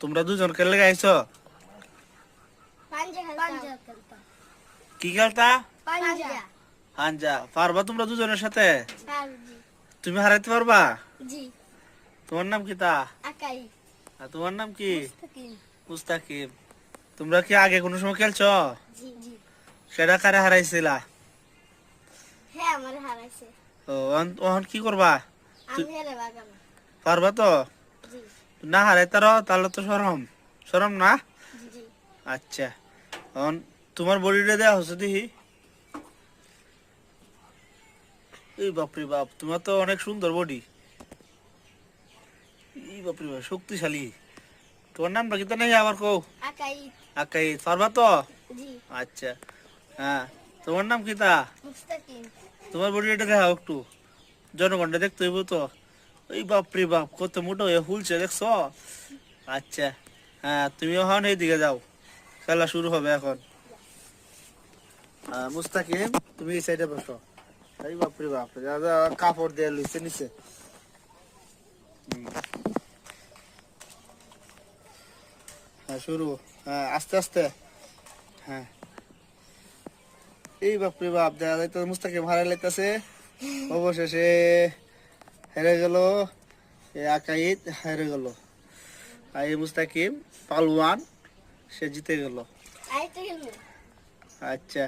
তোমরা দুজন খেলে গাইছো কি খেলতা হাঞ্জা পারবা তোমরা দুজনের সাথে তুমি হারাইতে পারবা তোমার নাম কি তা আর তোমার নাম কি মুস্তাকিম তোমরা কি আগে কোনো সময় খেলছো সেটা কারে হারাইছিলা ও এখন কি করবা পারবা তো না হারাইতারো তাহলে তো শরম না আচ্ছা এখন তোমার বডিটা দেওয়া হচ্ছে দেখি এই বাপরে বাপ তোমার তো অনেক সুন্দর বডি এই বাপরে বাপ শক্তিশালী তোমার নামটা কি তো নেই আবার কও আকাই পারবা তো আচ্ছা হ্যাঁ তোমার নাম কি তা তোমার বডিটা দেখাও একটু জনগণটা দেখতে হইব তো এই বাপরে বাপ কত মোটা হয়ে ফুলছে দেখছো আচ্ছা হ্যাঁ তুমি এখন এইদিকে যাও খেলা শুরু হবে এখন মুস্তাকিম তুমি এই সাইডে বসো এই বাপরে বাপ কাপড় দিয়ে লইছে নিচে হ্যাঁ শুরু হ্যাঁ আস্তে আস্তে হ্যাঁ এই বাপরে বাপ দেখা যাইতো মুস্তাকিম হারাই লাইতেছে অবশেষে হেরে গেল আকাইদ হেরে গেল আর এই মুস্তাকিম পালওয়ান সে জিতে গেল আচ্ছা